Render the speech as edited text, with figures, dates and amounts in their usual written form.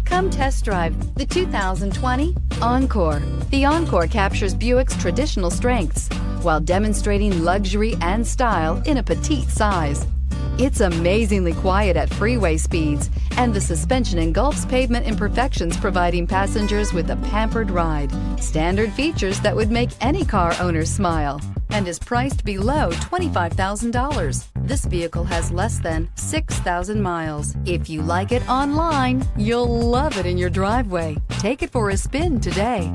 Come test drive the 2020 Encore. The Encore captures Buick's traditional strengths while demonstrating luxury and style in a petite size. It's amazingly quiet at freeway speeds, and the suspension engulfs pavement imperfections, providing passengers with a pampered ride. Standard features that would make any car owner smile, and is priced below $25,000. This vehicle has less than 6,000 miles. If you like it online, you'll love it in your driveway. Take it for a spin today.